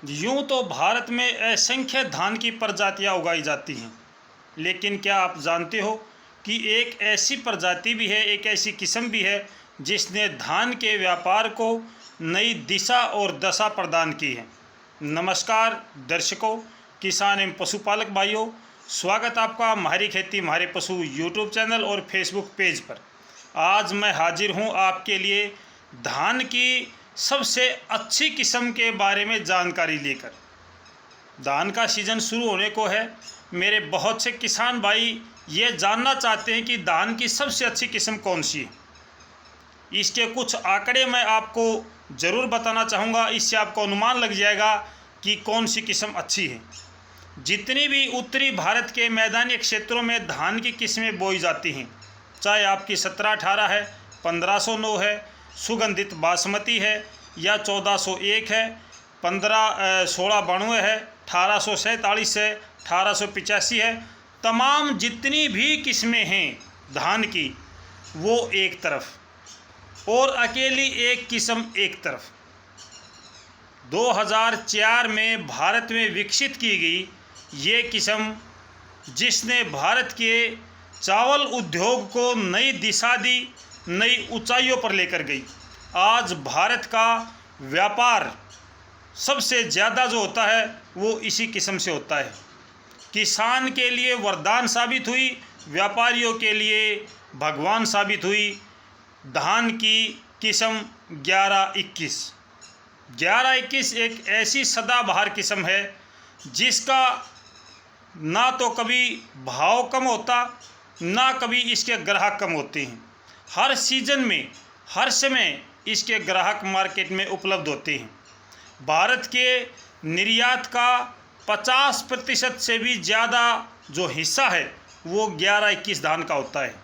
यूँ तो भारत में असंख्य धान की प्रजातियां उगाई जाती हैं, लेकिन क्या आप जानते हो कि एक ऐसी प्रजाति भी है, एक ऐसी किस्म भी है जिसने धान के व्यापार को नई दिशा और दशा प्रदान की है। नमस्कार दर्शकों, किसान एवं पशुपालक भाइयों, स्वागत आपका हमारी खेती हमारे पशु यूट्यूब चैनल और फेसबुक पेज पर। आज मैं हाजिर हूं आपके लिए धान की सबसे अच्छी किस्म के बारे में जानकारी लेकर। धान का सीज़न शुरू होने को है। मेरे बहुत से किसान भाई ये जानना चाहते हैं कि धान की सबसे अच्छी किस्म कौन सी है। इसके कुछ आंकड़े मैं आपको ज़रूर बताना चाहूँगा, इससे आपको अनुमान लग जाएगा कि कौन सी किस्म अच्छी है। जितनी भी उत्तरी भारत के मैदानी क्षेत्रों में धान की किस्में बोई जाती हैं, चाहे आपकी 17-18 है, 1509 है, सुगंधित बासमती है, या 1401 है, 1692 है, 1847 है, 1885 है, तमाम जितनी भी किस्में हैं धान की वो एक तरफ और अकेली एक किस्म एक तरफ। 2004 में भारत में विकसित की गई ये किस्म, जिसने भारत के चावल उद्योग को नई दिशा दी, नई ऊंचाइयों पर लेकर गई। आज भारत का व्यापार सबसे ज़्यादा जो होता है वो इसी किस्म से होता है। किसान के लिए वरदान साबित हुई, व्यापारियों के लिए भगवान साबित हुई धान की किस्म 1121 एक ऐसी सदाबहार किस्म है जिसका ना तो कभी भाव कम होता, ना कभी इसके ग्राहक कम होते हैं। हर सीजन में हर समय इसके ग्राहक मार्केट में उपलब्ध होते हैं। भारत के निर्यात का 50% से भी ज़्यादा जो हिस्सा है वो 1121 धान का होता है।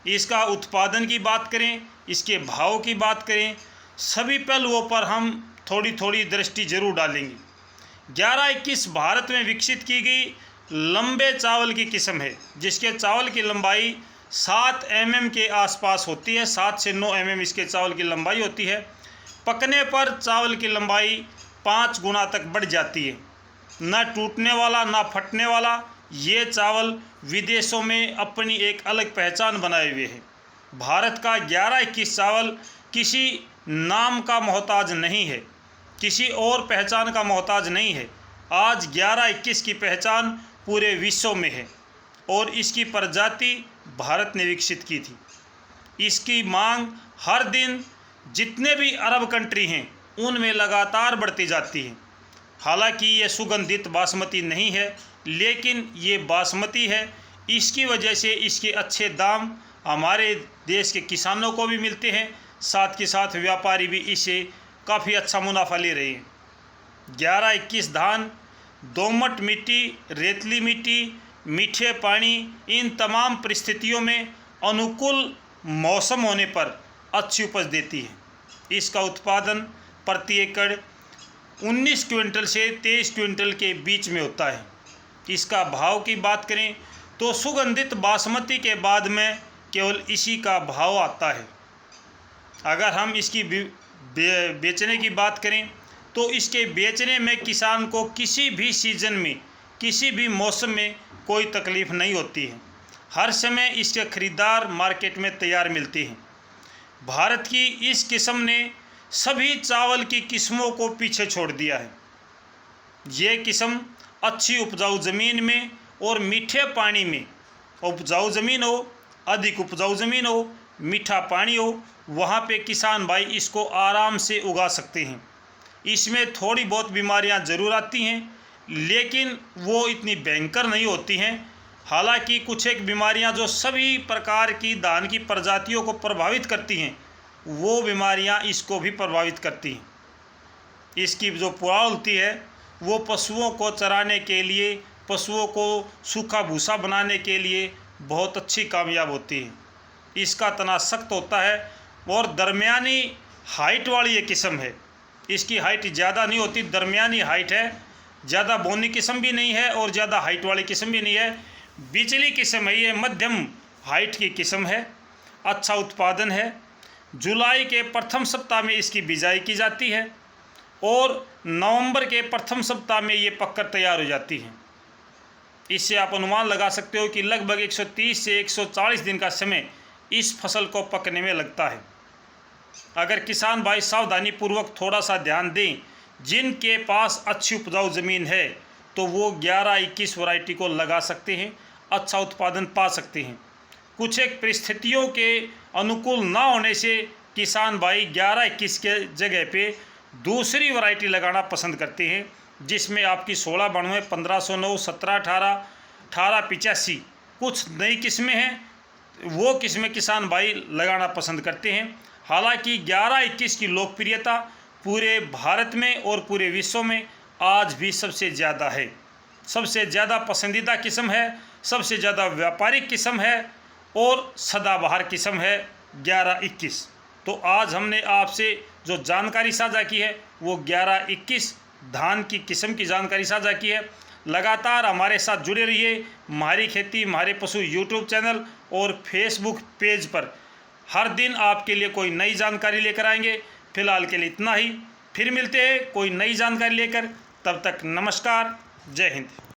इसका उत्पादन की बात करें, इसके भाव की बात करें, सभी पहलुओं पर हम थोड़ी थोड़ी दृष्टि जरूर डालेंगे। 1121 भारत में विकसित की गई लंबे चावल की किस्म है, जिसके चावल की लंबाई 7 mm के आसपास होती है। 7 से 9 mm इसके चावल की लंबाई होती है। पकने पर चावल की लंबाई 5 गुना तक बढ़ जाती है। न टूटने वाला न फटने वाला ये चावल विदेशों में अपनी एक अलग पहचान बनाए हुए है। भारत का 1121 चावल किसी नाम का मोहताज नहीं है, किसी और पहचान का मोहताज नहीं है। आज 1121 की पहचान पूरे विश्व में है और इसकी प्रजाति भारत ने विकसित की थी। इसकी मांग हर दिन जितने भी अरब कंट्री हैं उनमें लगातार बढ़ती जाती है। हालांकि ये सुगंधित बासमती नहीं है, लेकिन ये बासमती है। इसकी वजह से इसके अच्छे दाम हमारे देश के किसानों को भी मिलते हैं, साथ के साथ व्यापारी भी इसे काफ़ी अच्छा मुनाफा ले रहे हैं। 1121 धान दोमट मिट्टी, रेतली मिट्टी, मीठे पानी, इन तमाम परिस्थितियों में अनुकूल मौसम होने पर अच्छी उपज देती है। इसका उत्पादन प्रति एकड़ 19 क्विंटल से 23 क्विंटल के बीच में होता है। इसका भाव की बात करें तो सुगंधित बासमती के बाद में केवल इसी का भाव आता है। अगर हम इसकी बेचने की बात करें तो इसके बेचने में किसान को किसी भी सीज़न में, किसी भी मौसम में कोई तकलीफ़ नहीं होती है। हर समय इसके खरीदार मार्केट में तैयार मिलते हैं। भारत की इस किस्म ने सभी चावल की किस्मों को पीछे छोड़ दिया है। ये किस्म अच्छी उपजाऊ ज़मीन में और मीठे पानी में, उपजाऊ ज़मीन हो, अधिक उपजाऊ ज़मीन हो, मीठा पानी हो, वहाँ पे किसान भाई इसको आराम से उगा सकते हैं। इसमें थोड़ी बहुत बीमारियाँ ज़रूर आती हैं, लेकिन वो इतनी भयंकर नहीं होती हैं। हालांकि कुछ एक बीमारियां जो सभी प्रकार की धान की प्रजातियों को प्रभावित करती हैं, वो बीमारियां इसको भी प्रभावित करती हैं। इसकी जो पुआल होती है वो पशुओं को चराने के लिए, पशुओं को सूखा भूसा बनाने के लिए बहुत अच्छी कामयाब होती है। इसका तना सख्त होता है और दरमियानी हाइट वाली ये किस्म है। इसकी हाइट ज़्यादा नहीं होती, दरमियानी हाइट है, ज़्यादा बोनी किस्म भी नहीं है और ज़्यादा हाइट वाली किस्म भी नहीं है, बिचली किस्म है। ये मध्यम हाइट की किस्म है। अच्छा उत्पादन है। जुलाई के प्रथम सप्ताह में इसकी बिजाई की जाती है। और नवंबर के प्रथम सप्ताह में ये पककर तैयार हो जाती हैं। इससे आप अनुमान लगा सकते हो कि लगभग 130 से 140 दिन का समय इस फसल को पकने में लगता है। अगर किसान भाई सावधानी पूर्वक थोड़ा सा ध्यान दें, जिनके पास अच्छी उपजाऊ ज़मीन है तो वो 11-21 वैरायटी को लगा सकते हैं, अच्छा उत्पादन पा सकते हैं। कुछ एक परिस्थितियों के अनुकूल ना होने से किसान भाई 11-21 के जगह पे दूसरी वैरायटी लगाना पसंद करते हैं, जिसमें आपकी 1692, 1509, 1718, 1885 कुछ नई किस्में हैं, वो किस्में किसान भाई लगाना पसंद करते हैं। हालांकि 11-21 की लोकप्रियता पूरे भारत में और पूरे विश्व में आज भी सबसे ज़्यादा है, सबसे ज़्यादा पसंदीदा किस्म है, सबसे ज़्यादा व्यापारिक किस्म है और सदाबहार किस्म है 11-21। तो आज हमने आपसे जो जानकारी साझा की है वो 11-21 धान की किस्म की जानकारी साझा की है। लगातार हमारे साथ जुड़े रहिए। हमारी खेती हमारे पशु यूट्यूब चैनल और फेसबुक पेज पर हर दिन आपके लिए कोई नई जानकारी लेकर आएंगे। फिलहाल के लिए इतना ही, फिर मिलते हैं कोई नई जानकारी लेकर। तब तक नमस्कार, जय हिंद।